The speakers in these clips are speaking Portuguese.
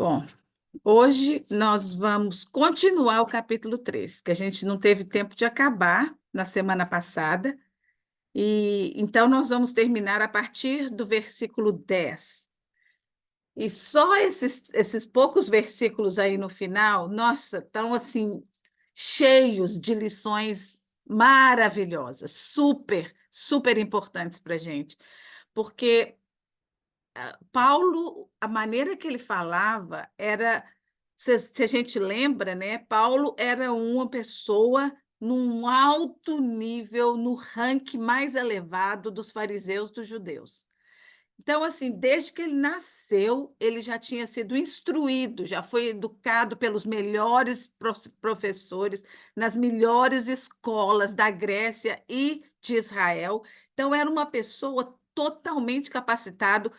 Bom, hoje nós vamos continuar o capítulo 3, que a gente não teve tempo de acabar na semana passada, e então nós vamos terminar a partir do versículo 10. E só esses poucos versículos aí no final, nossa, estão assim, cheios de lições maravilhosas, super, super importantes para a gente, porque Paulo, a maneira que ele falava era, se a gente lembra, né? Paulo era uma pessoa num alto nível, no ranking mais elevado dos fariseus dos judeus. Então, assim, desde que ele nasceu, ele já tinha sido instruído, já foi educado pelos melhores professores, nas melhores escolas da Grécia e de Israel. Então, era uma pessoa totalmente capacitado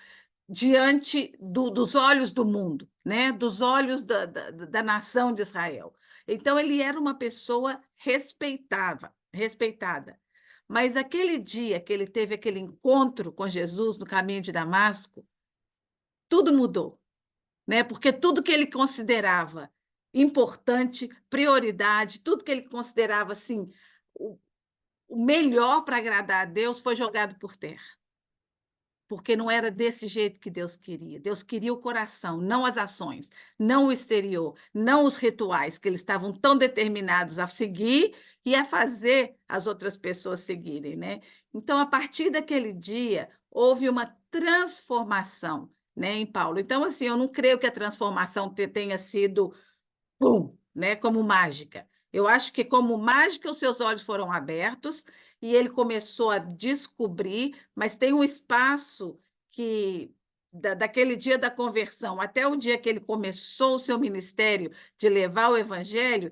diante dos olhos do mundo, né? Dos olhos da nação de Israel. Então, ele era uma pessoa respeitada. Mas aquele dia que ele teve aquele encontro com Jesus no caminho de Damasco, tudo mudou, né? Porque tudo que ele considerava importante, prioridade, tudo que ele considerava assim, o, o melhor para agradar a Deus foi jogado por terra, porque não era desse jeito que Deus queria. Deus queria o coração, não as ações, não o exterior, não os rituais que eles estavam tão determinados a seguir e a fazer as outras pessoas seguirem, né? Então, a partir daquele dia, houve uma transformação, né, em Paulo. Então, assim, eu não creio que a transformação tenha sido pum, né, como mágica. Eu acho que, como mágica, os seus olhos foram abertos e ele começou a descobrir, mas tem um espaço que, daquele dia da conversão até o dia que ele começou o seu ministério de levar o evangelho,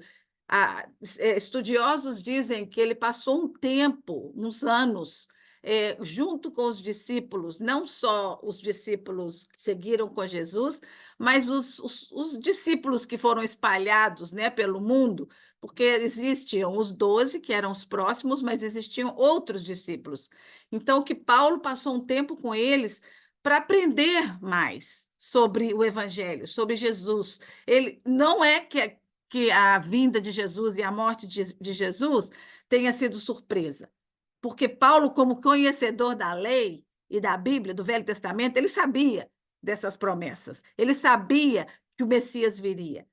estudiosos dizem que ele passou um tempo, uns anos, junto com os discípulos, não só os discípulos que seguiram com Jesus, mas os discípulos que foram espalhados, né, pelo mundo, porque existiam os 12, que eram os próximos, mas existiam outros discípulos. Então, que Paulo passou um tempo com eles para aprender mais sobre o Evangelho, sobre Jesus. Ele não é que a vinda de Jesus e a morte de Jesus tenha sido surpresa, porque Paulo, como conhecedor da lei e da Bíblia, do Velho Testamento, ele sabia dessas promessas, ele sabia que o Messias viria.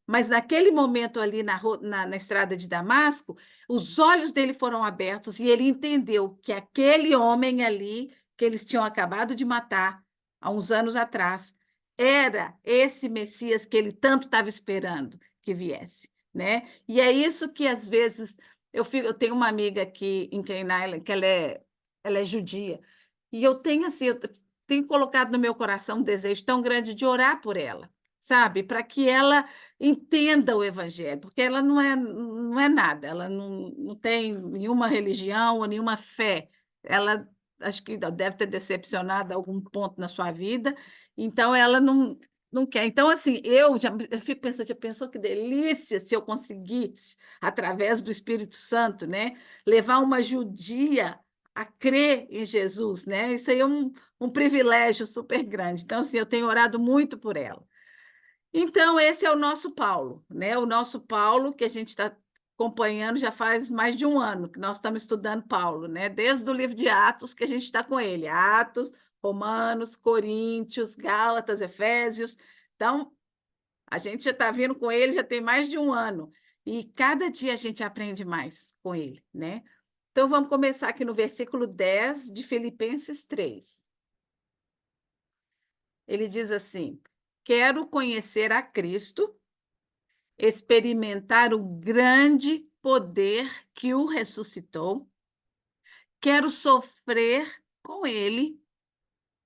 Mas naquele momento ali na estrada de Damasco, os olhos dele foram abertos e ele entendeu que aquele homem ali, que eles tinham acabado de matar há uns anos atrás, era esse Messias que ele tanto estava esperando que viesse, né? E é isso que às vezes eu tenho uma amiga aqui em Cane Island que ela é judia e eu tenho assim, eu tenho colocado no meu coração um desejo tão grande de orar por ela, sabe? Para que ela entenda o evangelho, porque ela não é nada, ela não tem nenhuma religião ou nenhuma fé. Ela acho que deve ter decepcionado a algum ponto na sua vida, então ela não quer. Então, assim, eu fico pensando, já pensou que delícia se eu conseguisse, através do Espírito Santo, né, levar uma judia a crer em Jesus, né? Isso aí é um privilégio super grande. Então, assim, eu tenho orado muito por ela. Então, esse é o nosso Paulo, né? O nosso Paulo, que a gente está acompanhando já faz mais de um ano, que nós estamos estudando Paulo, né? Desde o livro de Atos, que a gente está com ele. Atos, Romanos, Coríntios, Gálatas, Efésios. Então, a gente já está vindo com ele já tem mais de um ano. E cada dia a gente aprende mais com ele, né? Então, vamos começar aqui no versículo 10 de Filipenses 3. Ele diz assim: quero conhecer a Cristo, experimentar o grande poder que o ressuscitou, quero sofrer com ele,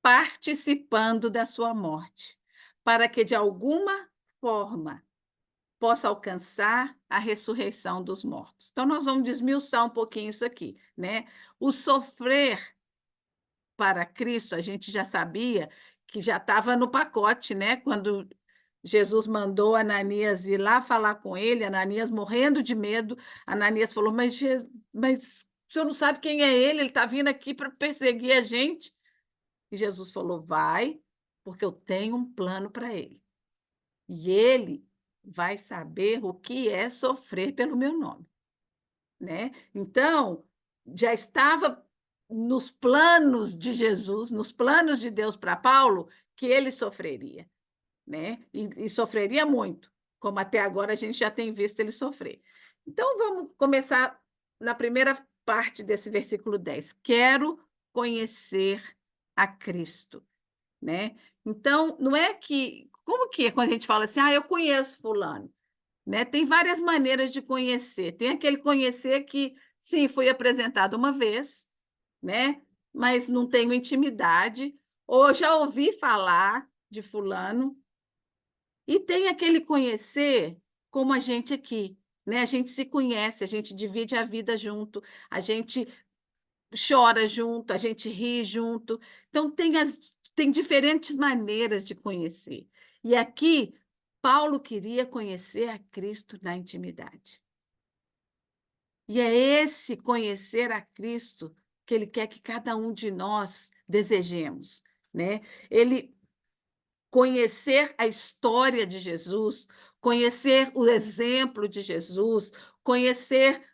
participando da sua morte, para que de alguma forma possa alcançar a ressurreição dos mortos. Então, nós vamos desmiuçar um pouquinho isso aqui, né? O sofrer para Cristo, a gente já sabia que já estava no pacote, né? Quando Jesus mandou Ananias ir lá falar com ele, Ananias morrendo de medo, Ananias falou, mas o senhor não sabe quem é ele está vindo aqui para perseguir a gente. E Jesus falou, vai, porque eu tenho um plano para ele. e ele vai saber o que é sofrer pelo meu nome, né? Então, já estava nos planos de Jesus, nos planos de Deus para Paulo, que ele sofreria, né? E sofreria muito, como até agora a gente já tem visto ele sofrer. Então, vamos começar na primeira parte desse versículo 10. Quero conhecer a Cristo, né? Então, não é que... Como que é quando a gente fala assim, eu conheço fulano, né? Tem várias maneiras de conhecer. Tem aquele conhecer que, sim, fui apresentado uma vez, né? Mas não tenho intimidade, ou já ouvi falar de fulano, e tem aquele conhecer como a gente aqui, né? A gente se conhece, a gente divide a vida junto, a gente chora junto, a gente ri junto. Então, tem diferentes maneiras de conhecer. E aqui, Paulo queria conhecer a Cristo na intimidade. E é esse conhecer a Cristo que ele quer que cada um de nós desejemos, né? Ele conhecer a história de Jesus, conhecer o exemplo de Jesus, conhecer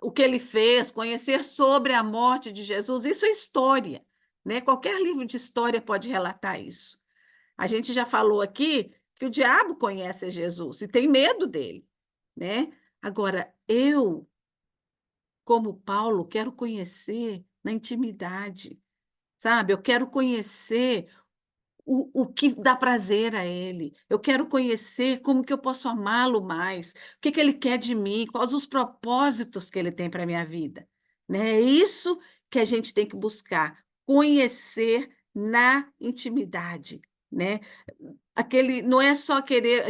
o que ele fez, conhecer sobre a morte de Jesus, isso é história, né? Qualquer livro de história pode relatar isso. A gente já falou aqui que o diabo conhece Jesus e tem medo dele, né? Agora, eu, como Paulo, quero conhecer na intimidade, sabe? Eu quero conhecer o que dá prazer a ele. Eu quero conhecer como que eu posso amá-lo mais, o que que ele quer de mim, quais os propósitos que ele tem para a minha vida, né? É isso que a gente tem que buscar, conhecer na intimidade, né? Aquele, não é só querer,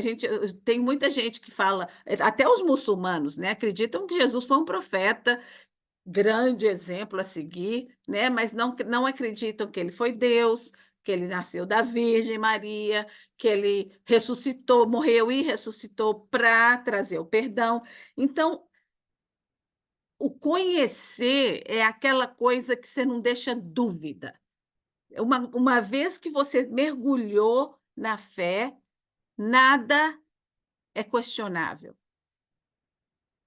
tem muita gente que fala, até os muçulmanos, né, acreditam que Jesus foi um profeta, grande exemplo a seguir, né? Mas não acreditam que ele foi Deus, que ele nasceu da Virgem Maria, que ele ressuscitou, morreu e ressuscitou para trazer o perdão. Então, o conhecer é aquela coisa que você não deixa dúvida. Uma vez que você mergulhou na fé, nada é questionável.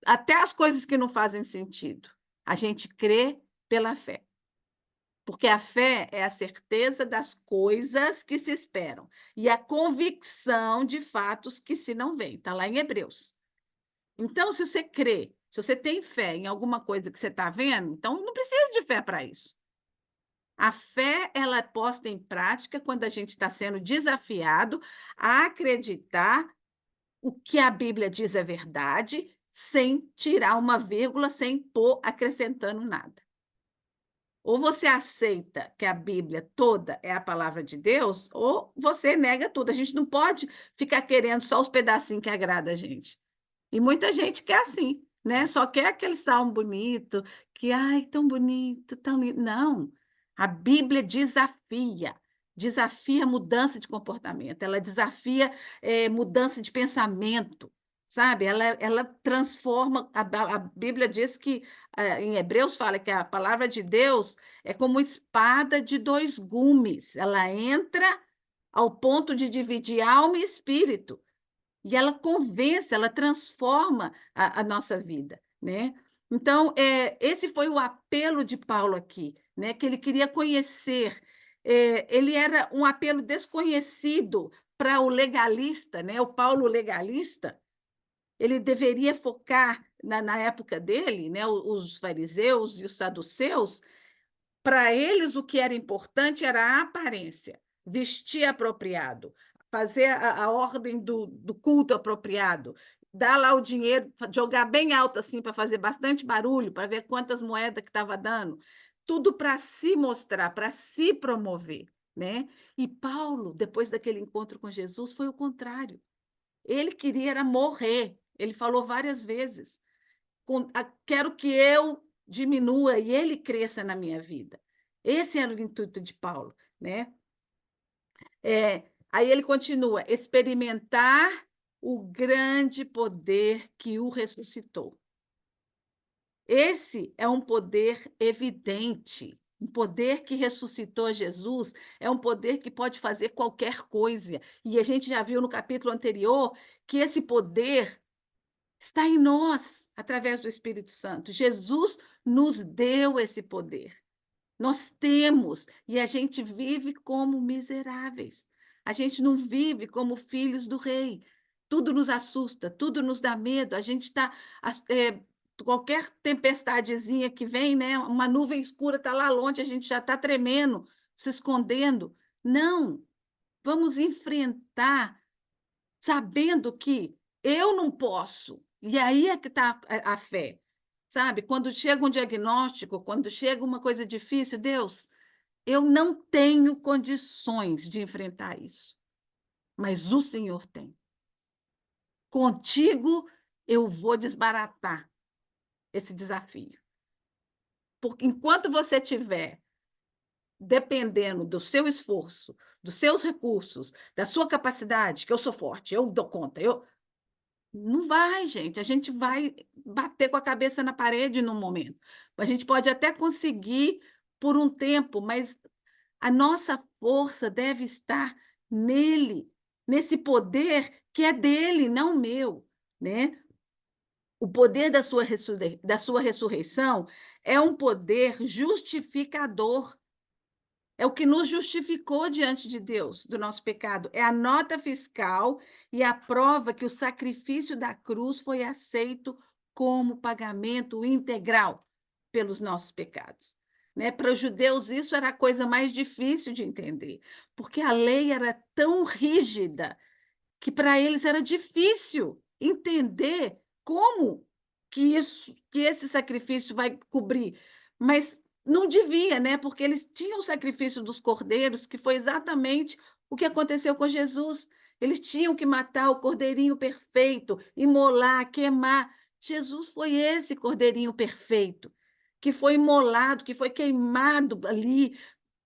Até as coisas que não fazem sentido. A gente crê pela fé. Porque a fé é a certeza das coisas que se esperam e a convicção de fatos que se não veem. Está lá em Hebreus. Então, se você crê, se você tem fé em alguma coisa que você está vendo, então não precisa de fé para isso. A fé, ela é posta em prática quando a gente está sendo desafiado a acreditar o que a Bíblia diz é verdade, sem tirar uma vírgula, sem pôr acrescentando nada. Ou você aceita que a Bíblia toda é a palavra de Deus, ou você nega tudo. A gente não pode ficar querendo só os pedacinhos que agradam a gente. E muita gente quer assim, né? Só quer aquele salmo bonito, que, ai, tão bonito, tão lindo. Não, a Bíblia desafia mudança de comportamento, ela desafia mudança de pensamento, sabe? Ela transforma, a Bíblia diz que, em Hebreus fala que a palavra de Deus é como espada de dois gumes, ela entra ao ponto de dividir alma e espírito, e ela convence, ela transforma a nossa vida, né? Então, esse foi o apelo de Paulo aqui, né? Que ele queria conhecer. Ele era um apelo desconhecido para o legalista, né? O Paulo legalista, ele deveria focar, na época dele, né? Os fariseus e os saduceus, para eles, o que era importante era a aparência, vestir apropriado, fazer a ordem do culto apropriado, dar lá o dinheiro, jogar bem alto assim para fazer bastante barulho, para ver quantas moedas que estava dando. Tudo para se mostrar, para se promover, né? E Paulo, depois daquele encontro com Jesus, foi o contrário. Ele queria era morrer. Ele falou várias vezes: quero que eu diminua e ele cresça na minha vida. Esse era o intuito de Paulo, né? Aí ele continua: experimentar o grande poder que o ressuscitou. Esse é um poder evidente, um poder que ressuscitou Jesus, é um poder que pode fazer qualquer coisa. E a gente já viu no capítulo anterior que esse poder está em nós, através do Espírito Santo. Jesus nos deu esse poder. Nós temos, e a gente vive como miseráveis. A gente não vive como filhos do rei. Tudo nos assusta, tudo nos dá medo. A gente está. Qualquer tempestadezinha que vem, né? Uma nuvem escura está lá longe, a gente já está tremendo, se escondendo. Não, vamos enfrentar sabendo que eu não posso. E aí é que está a fé. Sabe? Quando chega um diagnóstico, quando chega uma coisa difícil, Deus, eu não tenho condições de enfrentar isso, mas o Senhor tem. Contigo eu vou desbaratar esse desafio. Porque enquanto você tiver dependendo do seu esforço, dos seus recursos, da sua capacidade, que eu sou forte, eu dou conta, não vai, gente. A gente vai bater com a cabeça na parede num momento. A gente pode até conseguir por um tempo, mas a nossa força deve estar nele, nesse poder que é dele, não meu, né? O poder da sua ressurreição é um poder justificador. É o que nos justificou diante de Deus do nosso pecado. É a nota fiscal e a prova que o sacrifício da cruz foi aceito como pagamento integral pelos nossos pecados. Né? Para os judeus, isso era a coisa mais difícil de entender, porque a lei era tão rígida que para eles era difícil entender como que esse sacrifício vai cobrir. Mas não devia, né? Porque eles tinham o sacrifício dos cordeiros, que foi exatamente o que aconteceu com Jesus. Eles tinham que matar o cordeirinho perfeito, imolar, queimar. Jesus foi esse cordeirinho perfeito, que foi imolado, que foi queimado ali,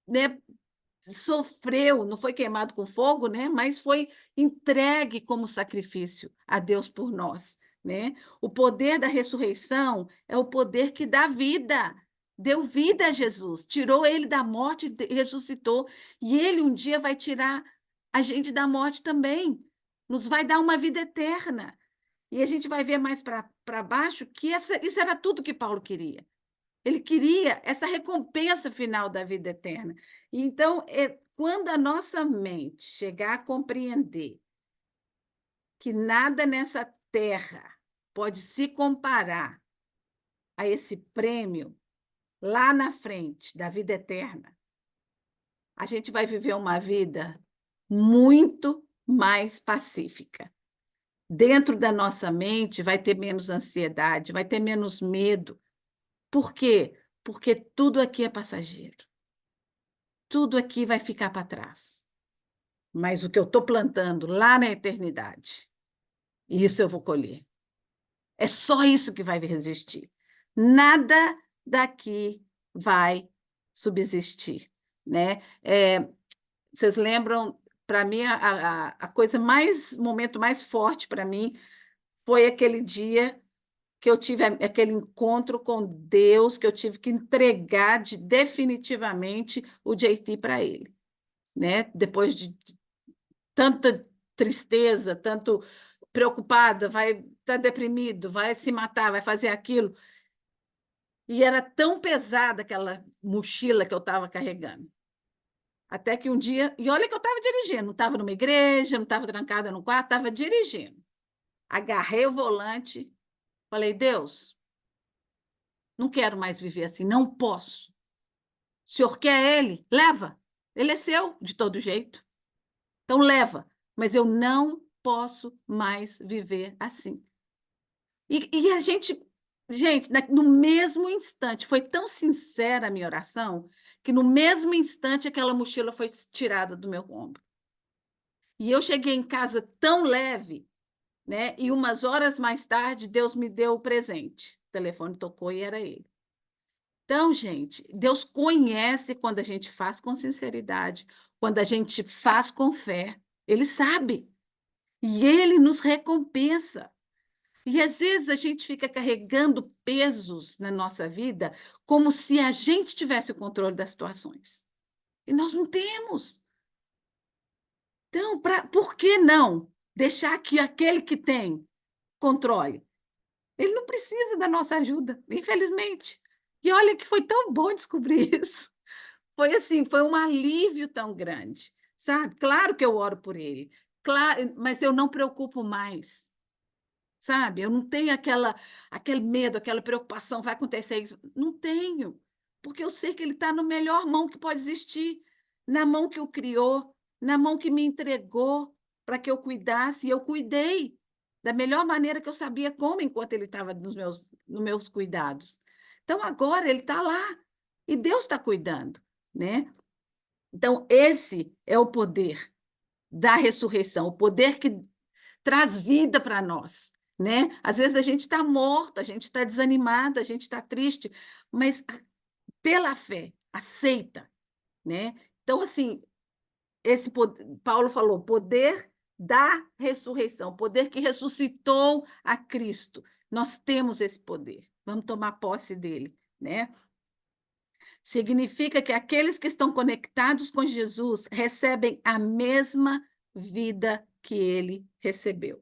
né? Sofreu, não foi queimado com fogo, né? Mas foi entregue como sacrifício a Deus por nós, né? O poder da ressurreição é o poder que dá vida. Deu vida a Jesus, tirou ele da morte e ressuscitou. E ele um dia vai tirar a gente da morte também. Nos vai dar uma vida eterna. E a gente vai ver mais para baixo que isso era tudo que Paulo queria. Ele queria essa recompensa final da vida eterna. Então, quando a nossa mente chegar a compreender que nada nessa terra pode se comparar a esse prêmio lá na frente da vida eterna, a gente vai viver uma vida muito mais pacífica. Dentro da nossa mente vai ter menos ansiedade, vai ter menos medo. Por quê? Porque tudo aqui é passageiro. Tudo aqui vai ficar para trás. Mas o que eu estou plantando lá na eternidade, isso eu vou colher. É só isso que vai resistir. Nada daqui vai subsistir, né? Vocês lembram, para mim, a coisa mais, o momento mais forte para mim foi aquele dia que eu tive aquele encontro com Deus, que eu tive que entregar definitivamente o JT para ele, né? Depois de tanta tristeza, tanto preocupada, vai estar deprimido, vai se matar, vai fazer aquilo. E era tão pesada aquela mochila que eu estava carregando. Até que um dia, e olha que eu estava dirigindo, não estava numa igreja, não estava trancada no quarto, estava dirigindo. Agarrei o volante, falei, Deus, não quero mais viver assim, não posso. O senhor quer ele? Leva. Ele é seu, de todo jeito. Então leva. Mas eu não posso mais viver assim. E a gente, no mesmo instante, foi tão sincera a minha oração, que no mesmo instante aquela mochila foi tirada do meu ombro. E eu cheguei em casa tão leve, né? E umas horas mais tarde, Deus me deu o presente. O telefone tocou e era ele. Então, gente, Deus conhece quando a gente faz com sinceridade, quando a gente faz com fé. Ele sabe. E ele nos recompensa. E às vezes a gente fica carregando pesos na nossa vida como se a gente tivesse o controle das situações. E nós não temos. Então, por que não deixar que aquele que tem controle? Ele não precisa da nossa ajuda, infelizmente. E olha que foi tão bom descobrir isso. Foi assim, foi um alívio tão grande, sabe? Claro que eu oro por ele, claro, mas eu não preocupo mais, sabe? Eu não tenho aquele medo, aquela preocupação, vai acontecer isso. Não tenho, porque eu sei que ele está na melhor mão que pode existir, na mão que o criou, na mão que me entregou para que eu cuidasse, e eu cuidei da melhor maneira que eu sabia como, enquanto ele estava nos meus cuidados. Então, agora ele está lá, e Deus está cuidando, né? Então, esse é o poder da ressurreição, o poder que traz vida para nós, né? Às vezes a gente está morto, a gente está desanimado, a gente está triste, mas pela fé, aceita, né? Então, assim, Paulo falou, poder da ressurreição, poder que ressuscitou a Cristo. Nós temos esse poder, vamos tomar posse dele, né? Significa que aqueles que estão conectados com Jesus recebem a mesma vida que ele recebeu.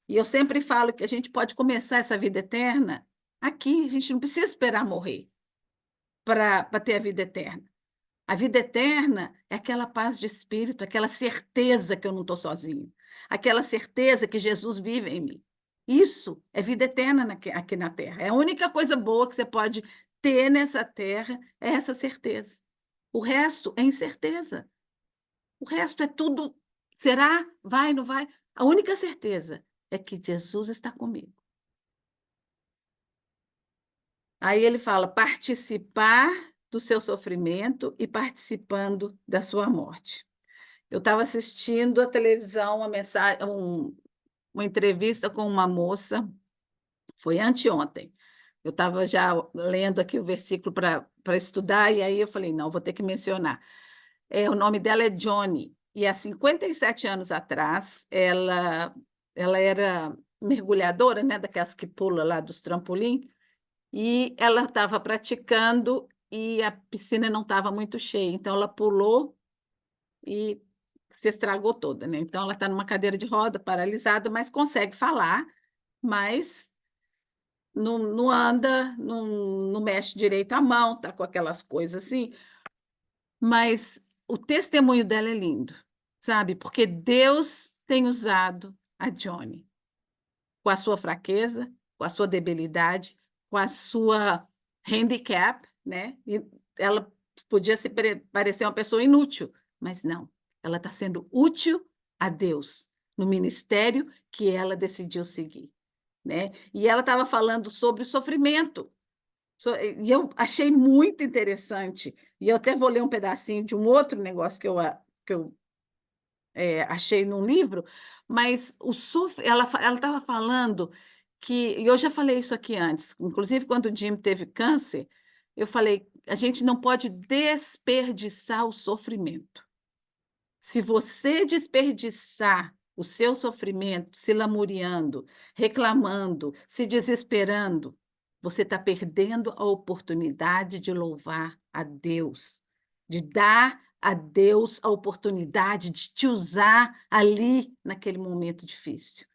E eu sempre falo que a gente pode começar essa vida eterna aqui, a gente não precisa esperar morrer para ter a vida eterna. A vida eterna é aquela paz de espírito, aquela certeza que eu não estou sozinho, aquela certeza que Jesus vive em mim. Isso é vida eterna aqui na Terra. É a única coisa boa que você pode ter nessa terra é essa certeza. O resto é incerteza. O resto é tudo. Será? Vai, não vai? A única certeza é que Jesus está comigo. Aí ele fala participar do seu sofrimento e participando da sua morte. Eu estava assistindo a televisão, uma entrevista com uma moça, foi anteontem. Eu estava já lendo aqui o versículo para estudar, e aí eu falei, não, vou ter que mencionar. O nome dela é Johnny, e há 57 anos atrás, ela era mergulhadora, né, daquelas que pula lá dos trampolim, e ela estava praticando e a piscina não estava muito cheia, então ela pulou e se estragou toda, né? Então ela está numa cadeira de roda, paralisada, mas consegue falar, mas não anda, não mexe direito a mão, tá com aquelas coisas assim. Mas o testemunho dela é lindo, sabe? Porque Deus tem usado a Johnny com a sua fraqueza, com a sua debilidade, com a sua handicap, né? E ela podia parecer uma pessoa inútil, mas não. Ela está sendo útil a Deus no ministério que ela decidiu seguir, né? E ela estava falando sobre o sofrimento. E eu achei muito interessante. E eu até vou ler um pedacinho de um outro negócio que eu achei num livro, mas ela estava falando que, e eu já falei isso aqui antes, inclusive quando o Jim teve câncer, eu falei, a gente não pode desperdiçar o sofrimento. Se você desperdiçar o seu sofrimento, se lamuriando, reclamando, se desesperando, você está perdendo a oportunidade de louvar a Deus, de dar a Deus a oportunidade de te usar ali naquele momento difícil.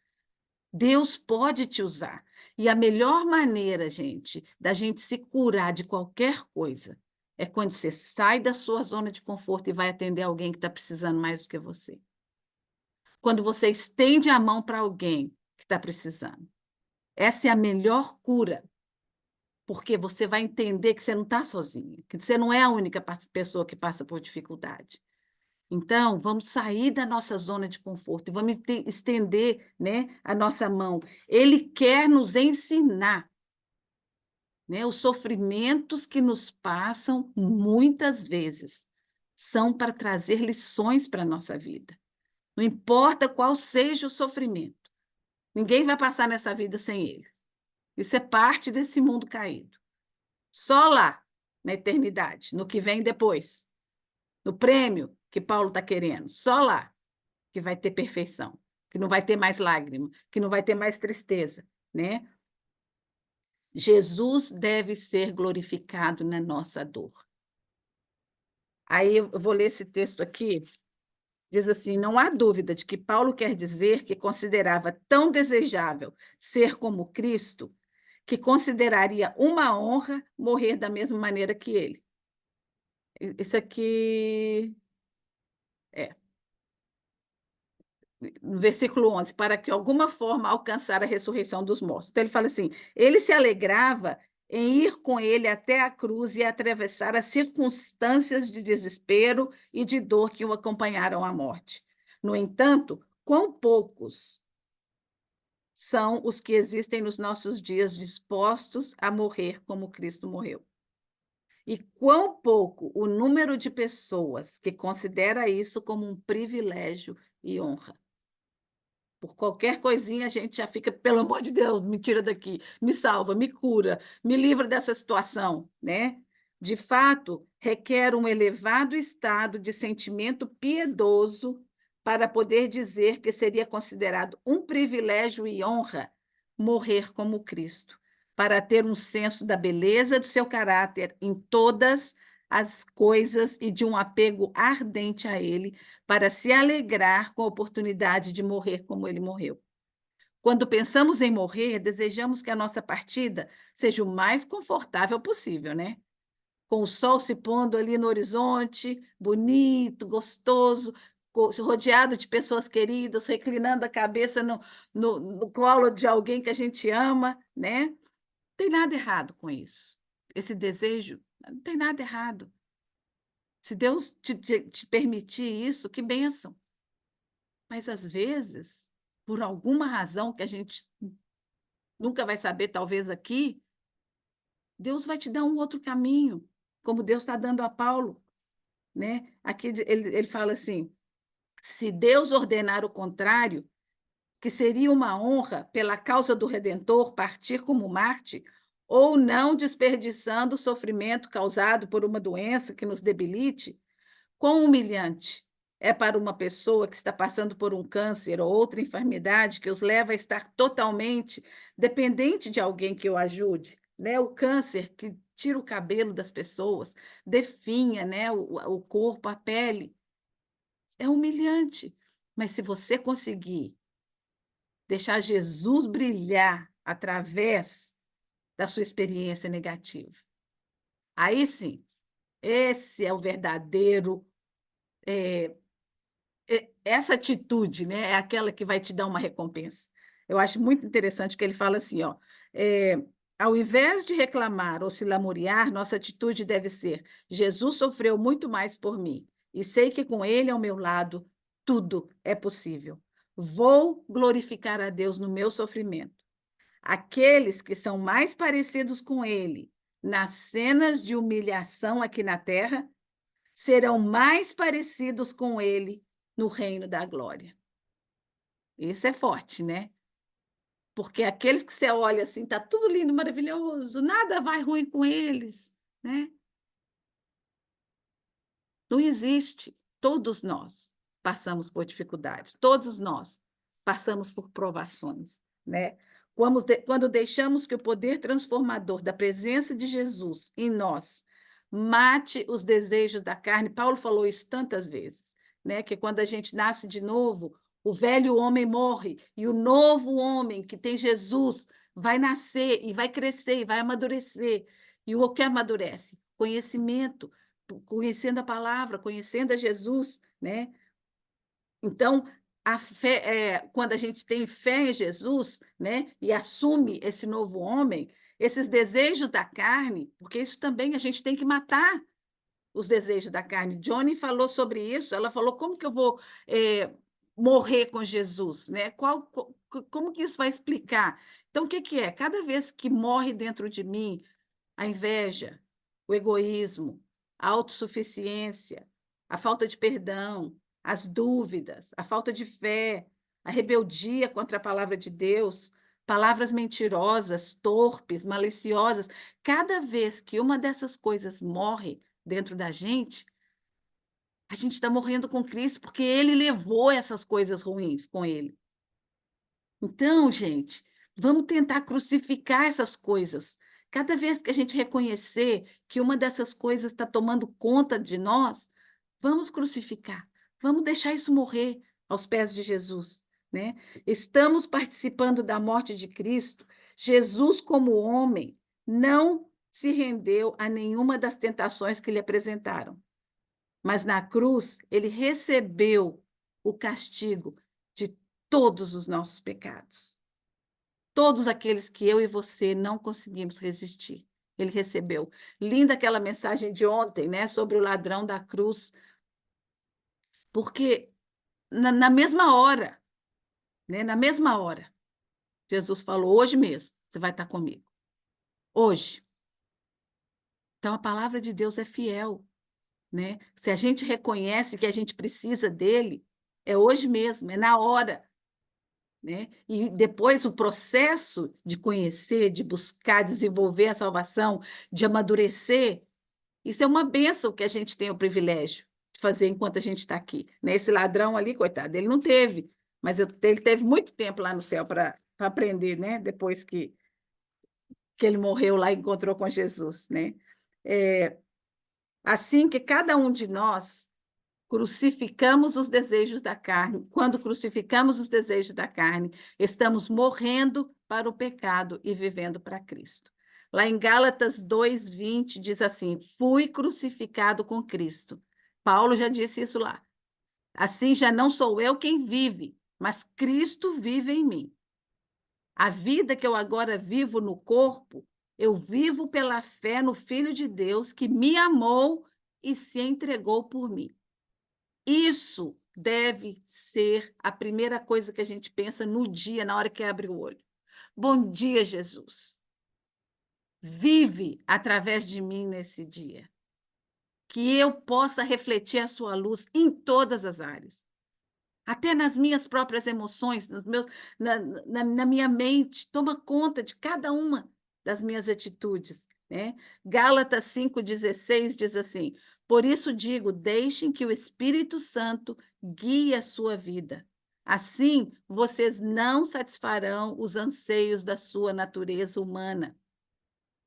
Deus pode te usar. E a melhor maneira, gente, da gente se curar de qualquer coisa é quando você sai da sua zona de conforto e vai atender alguém que está precisando mais do que você. Quando você estende a mão para alguém que está precisando. Essa é a melhor cura, porque você vai entender que você não está sozinha, que você não é a única pessoa que passa por dificuldade. Então, vamos sair da nossa zona de conforto e vamos estender, né, a nossa mão. Ele quer nos ensinar, né? Os sofrimentos que nos passam, muitas vezes, são para trazer lições para a nossa vida. Não importa qual seja o sofrimento, ninguém vai passar nessa vida sem ele. Isso é parte desse mundo caído. Só lá, na eternidade, no que vem depois, no prêmio que Paulo está querendo, só lá que vai ter perfeição, que não vai ter mais lágrima, que não vai ter mais tristeza, né? Jesus deve ser glorificado na nossa dor. Aí eu vou ler esse texto aqui, diz assim: não há dúvida de que Paulo quer dizer que considerava tão desejável ser como Cristo, que consideraria uma honra morrer da mesma maneira que ele. Isso aqui é no versículo 11, para que de alguma forma alcançar a ressurreição dos mortos. Então ele fala assim: ele se alegrava em ir com ele até a cruz e atravessar as circunstâncias de desespero e de dor que o acompanharam à morte. No entanto, quão poucos são os que existem nos nossos dias dispostos a morrer como Cristo morreu. E quão pouco o número de pessoas que considera isso como um privilégio e honra. Por qualquer coisinha a gente já fica, pelo amor de Deus, me tira daqui, me salva, me cura, me livra dessa situação, né? De fato, requer um elevado estado de sentimento piedoso para poder dizer que seria considerado um privilégio e honra morrer como Cristo, para ter um senso da beleza do seu caráter em todas as coisas e de um apego ardente a ele, para se alegrar com a oportunidade de morrer como ele morreu. Quando pensamos em morrer, desejamos que a nossa partida seja o mais confortável possível, né? Com o sol se pondo ali no horizonte, bonito, gostoso, rodeado de pessoas queridas, reclinando a cabeça no colo de alguém que a gente ama, né? Não tem nada errado com isso. Esse desejo, não tem nada errado. Se Deus te permitir isso, que bênção. Mas, às vezes, por alguma razão que a gente nunca vai saber, talvez aqui, Deus vai te dar um outro caminho, como Deus está dando a Paulo, né? Aqui ele fala assim: se Deus ordenar o contrário, que seria uma honra pela causa do Redentor partir como Marte, ou não desperdiçando o sofrimento causado por uma doença que nos debilite, quão humilhante é para uma pessoa que está passando por um câncer ou outra enfermidade que os leva a estar totalmente dependente de alguém que o ajude, né? O câncer que tira o cabelo das pessoas, definha, né, o corpo, a pele. É humilhante. Mas se você conseguir deixar Jesus brilhar através da sua experiência negativa, aí sim, esse é o verdadeiro essa atitude, né, é aquela que vai te dar uma recompensa. Eu acho muito interessante que ele fala assim, ó, ao invés de reclamar ou se lamuriar, nossa atitude deve ser: Jesus sofreu muito mais por mim, e sei que com ele ao meu lado tudo é possível. Vou glorificar a Deus no meu sofrimento. Aqueles que são mais parecidos com ele nas cenas de humilhação aqui na terra serão mais parecidos com ele no reino da glória. Isso é forte, né? Porque aqueles que você olha assim, tá tudo lindo, maravilhoso, nada vai ruim com eles, né? Não existe. Todos nós passamos por dificuldades, todos nós passamos por provações, né? Quando deixamos que o poder transformador da presença de Jesus em nós mate os desejos da carne, Paulo falou isso tantas vezes, né? Que quando a gente nasce de novo, o velho homem morre e o novo homem que tem Jesus vai nascer e vai crescer e vai amadurecer. E o que amadurece? Conhecimento, conhecendo a palavra, conhecendo a Jesus, né? Então, a fé, quando a gente tem fé em Jesus, né, e assume esse novo homem, esses desejos da carne, porque isso também a gente tem que matar os desejos da carne. Johnny falou sobre isso, ela falou: como que eu vou morrer com Jesus, né? Como que isso vai explicar? Então, o que que é? Cada vez que morre dentro de mim a inveja, o egoísmo, a autossuficiência, a falta de perdão, as dúvidas, a falta de fé, a rebeldia contra a palavra de Deus, palavras mentirosas, torpes, maliciosas. Cada vez que uma dessas coisas morre dentro da gente, a gente está morrendo com Cristo, porque ele levou essas coisas ruins com ele. Então, gente, Vamos tentar crucificar essas coisas. Cada vez que a gente reconhecer que uma dessas coisas está tomando conta de nós, vamos crucificar. Vamos deixar isso morrer aos pés de Jesus, né? Estamos participando da morte de Cristo. Jesus, como homem, não se rendeu a nenhuma das tentações que lhe apresentaram. Mas na cruz, ele recebeu o castigo de todos os nossos pecados. Todos aqueles que eu e você não conseguimos resistir. Ele recebeu. Linda aquela mensagem de ontem, né, sobre o ladrão da cruz, porque na mesma hora, né, na mesma hora, Jesus falou: hoje mesmo você vai estar comigo. Hoje. Então a palavra de Deus é fiel, né? Se a gente reconhece que a gente precisa dele, é hoje mesmo, é na hora. Né? E depois o processo de conhecer, de buscar, desenvolver a salvação, de amadurecer, isso é uma bênção que a gente tem o privilégio de fazer enquanto a gente está aqui. Né? Esse ladrão ali, coitado, ele não teve, mas ele teve muito tempo lá no céu para aprender, né? Depois que ele morreu lá e encontrou com Jesus. Né? É, assim que cada um de nós crucificamos os desejos da carne. Quando crucificamos os desejos da carne, estamos morrendo para o pecado e vivendo para Cristo. Lá em Gálatas 2:20 diz assim: fui crucificado com Cristo. Paulo já disse isso lá. Assim já não sou eu quem vive, mas Cristo vive em mim. A vida que eu agora vivo no corpo, eu vivo pela fé no Filho de Deus que me amou e se entregou por mim. Isso deve ser a primeira coisa que a gente pensa no dia, na hora que abre o olho. Bom dia, Jesus. Vive através de mim nesse dia. Que eu possa refletir a sua luz em todas as áreas. Até nas minhas próprias emoções, na minha mente. Toma conta de cada uma das minhas atitudes. Né? Gálatas 5,16 diz assim: por isso digo, deixem que o Espírito Santo guie a sua vida. Assim, vocês não satisfarão os anseios da sua natureza humana.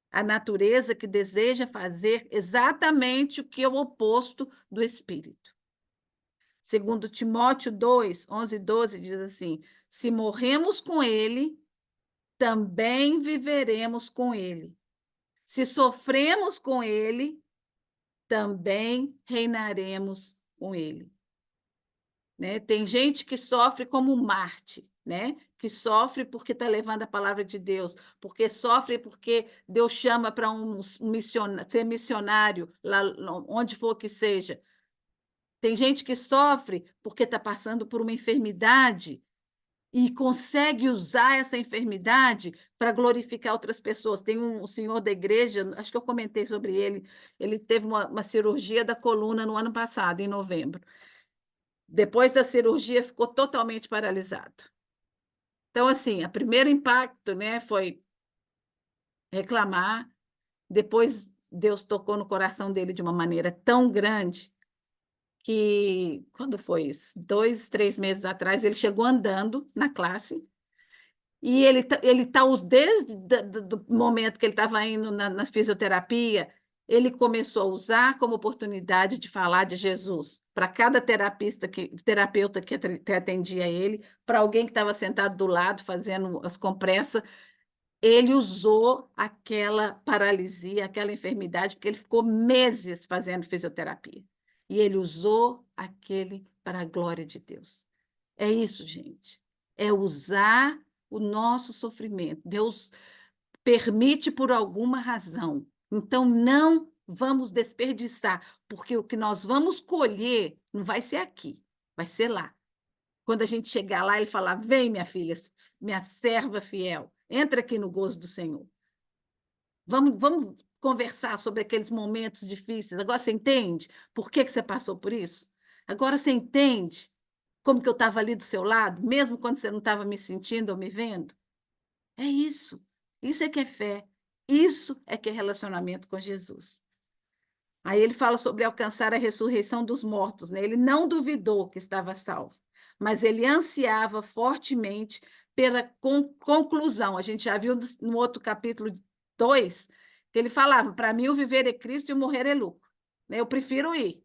A natureza que deseja fazer exatamente o que é o oposto do Espírito. Segundo Timóteo 2:11-12 diz assim: se morremos com ele, também viveremos com ele. Se sofremos com ele, também reinaremos com ele. Né? Tem gente que sofre como Marte, né? Que sofre porque está levando a palavra de Deus, porque sofre porque Deus chama para ser missionário, lá onde for que seja. Tem gente que sofre porque está passando por uma enfermidade e consegue usar essa enfermidade para glorificar outras pessoas. Tem um senhor da igreja, acho que eu comentei sobre ele teve uma cirurgia da coluna no ano passado, em novembro. Depois da cirurgia, ficou totalmente paralisado. Então, assim, o primeiro impacto, né, foi reclamar. Depois, Deus tocou no coração dele de uma maneira tão grande que, quando foi isso? 2, 3 meses atrás, ele chegou andando na classe e ele tá desde do momento que ele estava indo na fisioterapia, ele começou a usar como oportunidade de falar de Jesus para cada terapeuta que atendia ele, para alguém que estava sentado do lado fazendo as compressas, ele usou aquela paralisia, aquela enfermidade, porque ele ficou meses fazendo fisioterapia. E ele usou aquele para a glória de Deus. É isso, gente. É usar o nosso sofrimento. Deus permite por alguma razão. Então, não vamos desperdiçar, porque o que nós vamos colher não vai ser aqui, vai ser lá. Quando a gente chegar lá, ele falar: vem, minha filha, minha serva fiel, entra aqui no gozo do Senhor. Vamos conversar sobre aqueles momentos difíceis. Agora você entende por que você passou por isso? Agora você entende como que eu estava ali do seu lado, mesmo quando você não estava me sentindo ou me vendo? É isso. Isso é que é fé. Isso é que é relacionamento com Jesus. Aí ele fala sobre alcançar a ressurreição dos mortos, né? Ele não duvidou que estava salvo, mas ele ansiava fortemente pela conclusão. A gente já viu no outro capítulo 2, que ele falava, para mim o viver é Cristo e o morrer é lucro. Eu prefiro ir,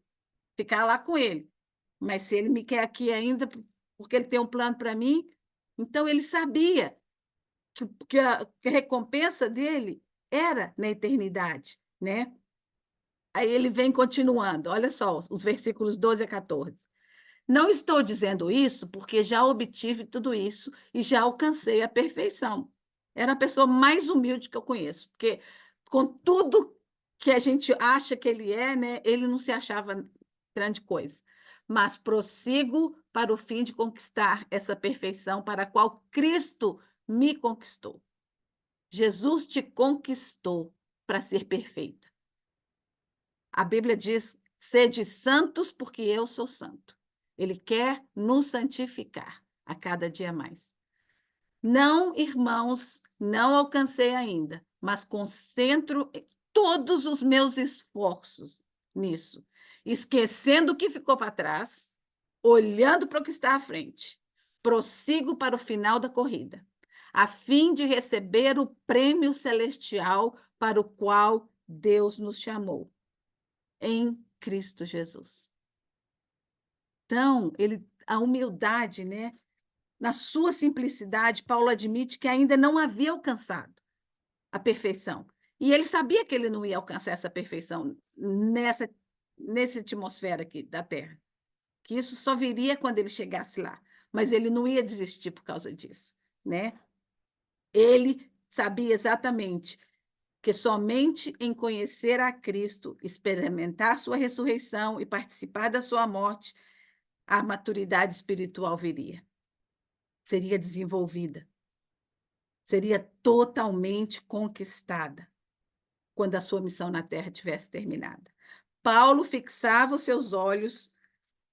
ficar lá com ele. Mas se ele me quer aqui ainda, porque ele tem um plano para mim, então ele sabia que a recompensa dele era na eternidade, né? Aí ele vem continuando, olha só, os versículos 12 a 14. Não estou dizendo isso porque já obtive tudo isso e já alcancei a perfeição. Era a pessoa mais humilde que eu conheço, porque com tudo que a gente acha que ele é, né, ele não se achava grande coisa. Mas prossigo para o fim de conquistar essa perfeição para a qual Cristo me conquistou. Jesus te conquistou para ser perfeita. A Bíblia diz: sede santos, porque eu sou santo. Ele quer nos santificar a cada dia mais. Não, irmãos, não alcancei ainda, mas concentro todos os meus esforços nisso, esquecendo o que ficou para trás, olhando para o que está à frente. Prossigo para o final da corrida, a fim de receber o prêmio celestial para o qual Deus nos chamou em Cristo Jesus. Então, a humildade, né? Na sua simplicidade, Paulo admite que ainda não havia alcançado a perfeição. E ele sabia que ele não ia alcançar essa perfeição nessa atmosfera aqui da Terra, que isso só viria quando ele chegasse lá. Mas ele não ia desistir por causa disso, né? Ele sabia exatamente que somente em conhecer a Cristo, experimentar sua ressurreição e participar da sua morte, a maturidade espiritual viria. Seria desenvolvida. Seria totalmente conquistada quando a sua missão na Terra tivesse terminada. Paulo fixava os seus olhos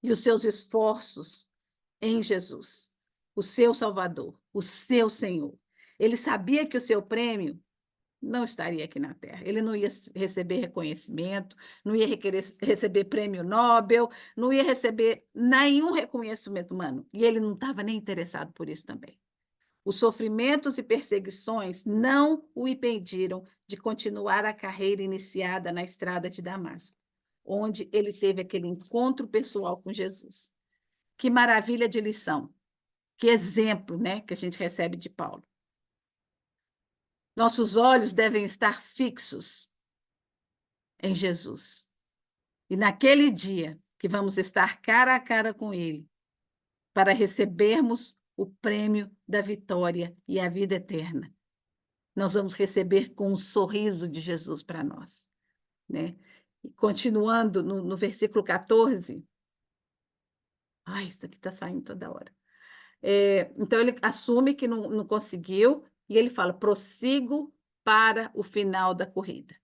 e os seus esforços em Jesus, o seu Salvador, o seu Senhor. Ele sabia que o seu prêmio não estaria aqui na Terra. Ele não ia receber reconhecimento, não ia receber prêmio Nobel, não ia receber nenhum reconhecimento humano. E ele não estava nem interessado por isso também. Os sofrimentos e perseguições não o impediram de continuar a carreira iniciada na estrada de Damasco, onde ele teve aquele encontro pessoal com Jesus. Que maravilha de lição, que exemplo, né, que a gente recebe de Paulo. Nossos olhos devem estar fixos em Jesus. E naquele dia que vamos estar cara a cara com ele, para recebermos o prêmio da vitória e a vida eterna, nós vamos receber com um sorriso de Jesus para nós, né? E continuando no versículo 14. Ai, isso aqui está saindo toda hora. Então, ele assume que não conseguiu e ele fala: prossigo para o final da corrida.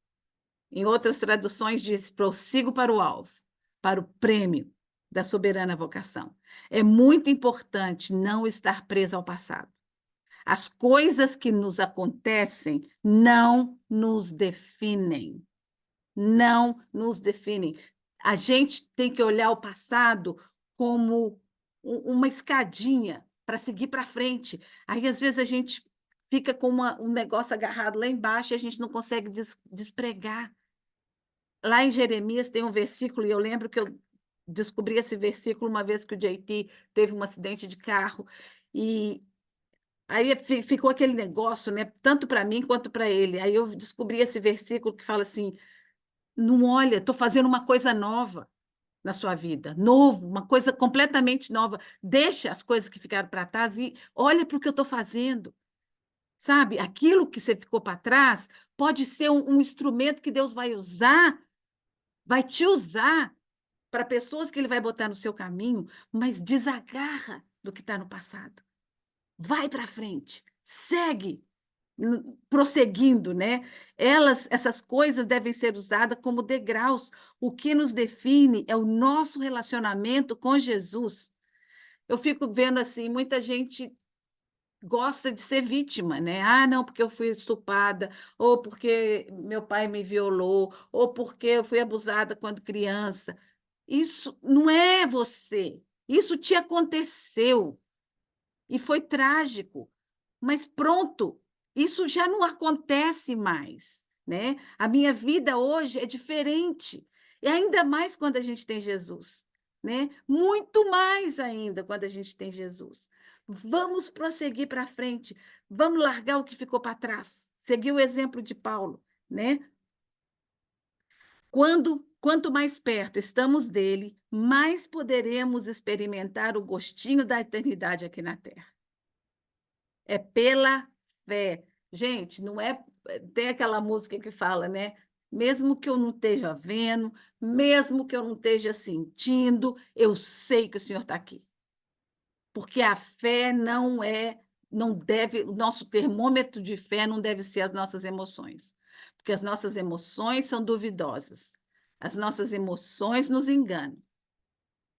Em outras traduções, diz: prossigo para o alvo, para o prêmio da soberana vocação. É muito importante não estar preso ao passado. As coisas que nos acontecem não nos definem. Não nos definem. A gente tem que olhar o passado como uma escadinha para seguir para frente. Aí, às vezes, a gente fica com um negócio agarrado lá embaixo e a gente não consegue despregar. Lá em Jeremias tem um versículo, e eu lembro que eu descobri esse versículo uma vez que o JT teve um acidente de carro, e aí ficou aquele negócio, né, tanto para mim quanto para ele. Aí eu descobri esse versículo que fala assim: não olha, estou fazendo uma coisa nova na sua vida, novo, uma coisa completamente nova. Deixa as coisas que ficaram para trás e olha para o que eu estou fazendo. Sabe, aquilo que você ficou para trás pode ser um instrumento que Deus vai te usar para pessoas que ele vai botar no seu caminho, mas desagarra do que está no passado. Vai para frente, segue, prosseguindo, né? Essas coisas devem ser usadas como degraus. O que nos define é o nosso relacionamento com Jesus. Eu fico vendo assim, muita gente gosta de ser vítima, né? Ah, não, porque eu fui estuprada, ou porque meu pai me violou, ou porque eu fui abusada quando criança. Isso não é você. Isso te aconteceu e foi trágico. mas pronto, isso já não acontece mais, né? A minha vida hoje é diferente, e ainda mais quando a gente tem Jesus, né? Muito mais ainda quando a gente tem Jesus. Vamos prosseguir para frente, vamos largar o que ficou para trás, seguir o exemplo de Paulo, né? Quanto mais perto estamos dele, mais poderemos experimentar o gostinho da eternidade aqui na Terra. É pela fé. Gente, não é. Tem aquela música que fala, né? Mesmo que eu não esteja vendo, mesmo que eu não esteja sentindo, eu sei que o Senhor está aqui. Porque a fé não deve, o nosso termômetro de fé não deve ser as nossas emoções. Porque as nossas emoções são duvidosas. As nossas emoções nos enganam.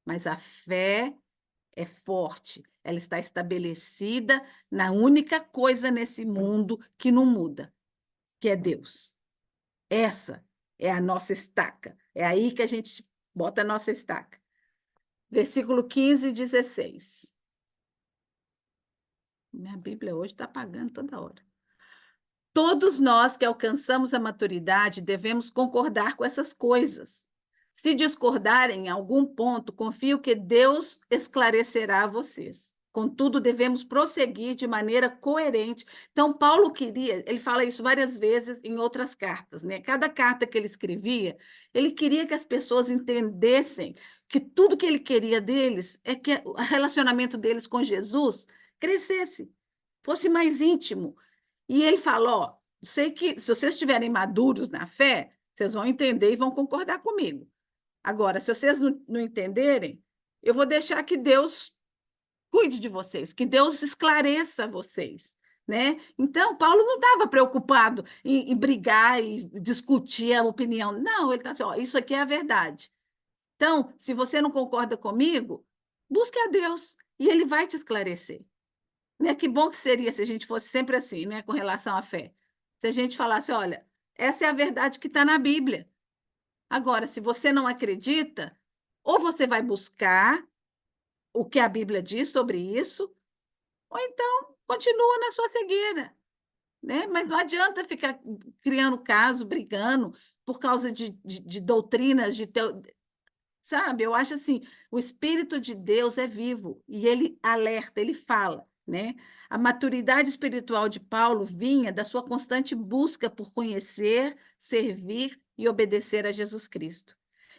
Mas a fé é forte, ela está estabelecida na única coisa nesse mundo que não muda, que é Deus. Essa é a nossa estaca. É aí que a gente bota a nossa estaca. Versículo 15 e 16. Minha Bíblia hoje está apagando toda hora. Todos nós que alcançamos a maturidade devemos concordar com essas coisas. Se discordarem em algum ponto, confio que Deus esclarecerá a vocês. Contudo, devemos prosseguir de maneira coerente. Então, Paulo queria, ele fala isso várias vezes em outras cartas, né? Cada carta que ele escrevia, ele queria que as pessoas entendessem que tudo que ele queria deles é que o relacionamento deles com Jesus crescesse, fosse mais íntimo. E ele fala, ó, sei que se vocês estiverem maduros na fé, vocês vão entender e vão concordar comigo. Agora, se vocês não entenderem, eu vou deixar que Deus cuide de vocês, que Deus esclareça vocês, né? Então, Paulo não estava preocupado em brigar e discutir a opinião. Não, ele está assim, ó, isso aqui é a verdade. Então, se você não concorda comigo, busque a Deus e ele vai te esclarecer. Né? Que bom que seria se a gente fosse sempre assim, né, com relação à fé. Se a gente falasse, olha, essa é a verdade que está na Bíblia. Agora, se você não acredita, ou você vai buscar o que a Bíblia diz sobre isso, ou então continua na sua cegueira, né? Mas não adianta ficar criando caso, brigando por causa de doutrinas, sabe? Eu acho assim, o Espírito de Deus é vivo e ele alerta, ele fala, né? A maturidade espiritual de Paulo vinha da sua constante busca por conhecer, servir e obedecer a Jesus Cristo.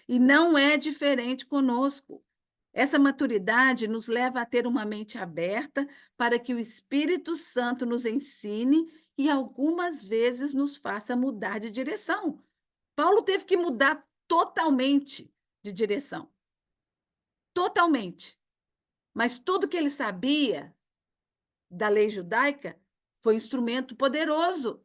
E não é diferente conosco. Essa maturidade nos leva a ter uma mente aberta para que o Espírito Santo nos ensine e algumas vezes nos faça mudar de direção. Paulo teve que mudar totalmente de direção, totalmente. Mas tudo que ele sabia da lei judaica foi um instrumento poderoso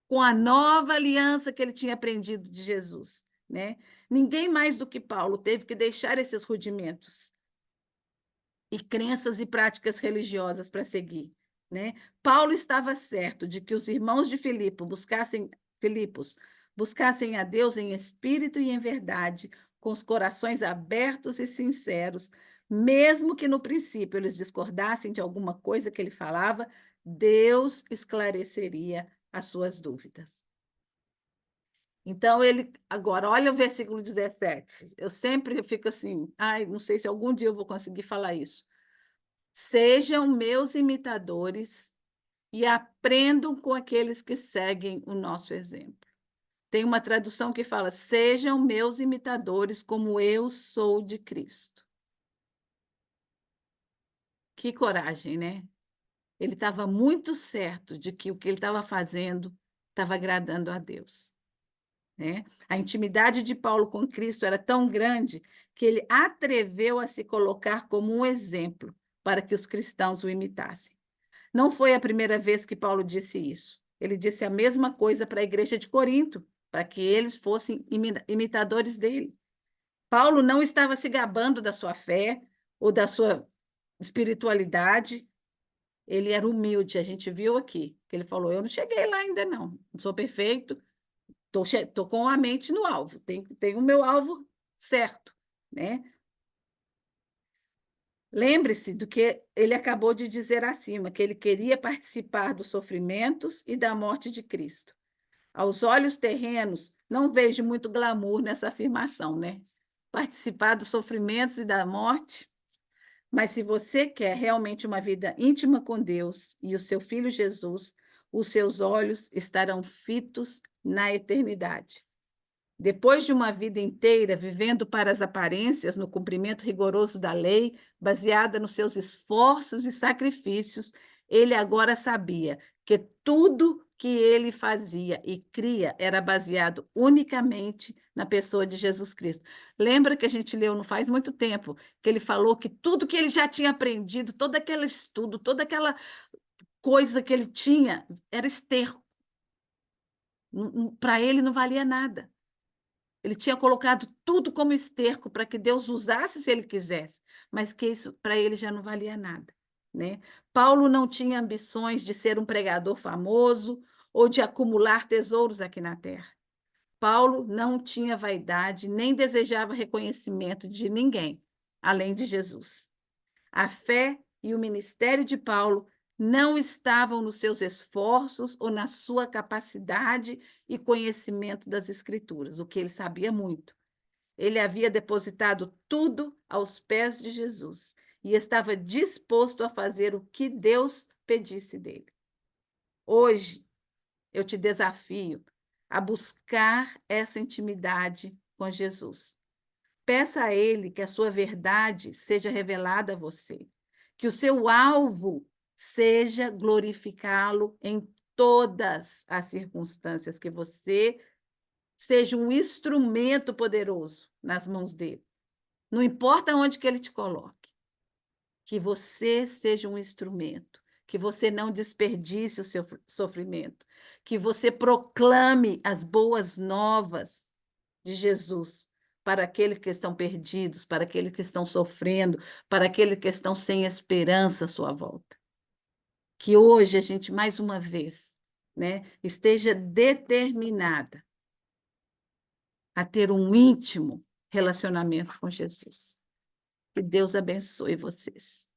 com a nova aliança que ele tinha aprendido de Jesus, né? Ninguém mais do que Paulo teve que deixar esses rudimentos e crenças e práticas religiosas para seguir, né? Paulo estava certo de que os irmãos de Filipos buscassem a Deus em espírito e em verdade, com os corações abertos e sinceros, mesmo que no princípio eles discordassem de alguma coisa que ele falava, Deus esclareceria as suas dúvidas. Então, ele, agora, olha o versículo 17. Eu sempre fico assim, ai, não sei se algum dia eu vou conseguir falar isso. Sejam meus imitadores e aprendam com aqueles que seguem o nosso exemplo. Tem uma tradução que fala: sejam meus imitadores, como eu sou de Cristo. Que coragem, né? Ele estava muito certo de que o que ele estava fazendo estava agradando a Deus. Né? A intimidade de Paulo com Cristo era tão grande que ele atreveu a se colocar como um exemplo para que os cristãos o imitassem. Não foi a primeira vez que Paulo disse isso. Ele disse a mesma coisa para a igreja de Corinto, para que eles fossem imitadores dele. Paulo não estava se gabando da sua fé ou da sua espiritualidade. Ele era humilde, a gente viu aqui, que ele falou: eu não cheguei lá ainda não sou perfeito, estou com a mente no alvo, tenho o meu alvo certo, né? Lembre-se do que ele acabou de dizer acima, que ele queria participar dos sofrimentos e da morte de Cristo. Aos olhos terrenos, não vejo muito glamour nessa afirmação, né? Participar dos sofrimentos e da morte. Mas se você quer realmente uma vida íntima com Deus e o seu Filho Jesus, os seus olhos estarão fitos na eternidade. Depois de uma vida inteira vivendo para as aparências, no cumprimento rigoroso da lei, baseada nos seus esforços e sacrifícios, ele agora sabia que tudo que ele fazia e cria era baseado unicamente na pessoa de Jesus Cristo. Lembra que a gente leu não faz muito tempo, que ele falou que tudo que ele já tinha aprendido, todo aquele estudo, toda aquela coisa que ele tinha, era esterco. Para ele não valia nada. Ele tinha colocado tudo como esterco para que Deus usasse se ele quisesse, mas que isso para ele já não valia nada, né? Paulo não tinha ambições de ser um pregador famoso ou de acumular tesouros aqui na terra. Paulo não tinha vaidade, nem desejava reconhecimento de ninguém, além de Jesus. A fé e o ministério de Paulo não estavam nos seus esforços ou na sua capacidade e conhecimento das Escrituras, o que ele sabia muito. Ele havia depositado tudo aos pés de Jesus e estava disposto a fazer o que Deus pedisse dele. Hoje, eu te desafio a buscar essa intimidade com Jesus. Peça a Ele que a sua verdade seja revelada a você, que o seu alvo seja glorificá-lo em todas as circunstâncias, que você seja um instrumento poderoso nas mãos dele. Não importa onde que ele te coloque, que você seja um instrumento, que você não desperdice o seu sofrimento, que você proclame as boas novas de Jesus para aqueles que estão perdidos, para aqueles que estão sofrendo, para aqueles que estão sem esperança à sua volta. Que hoje a gente, mais uma vez, né, esteja determinada a ter um íntimo relacionamento com Jesus. Que Deus abençoe vocês.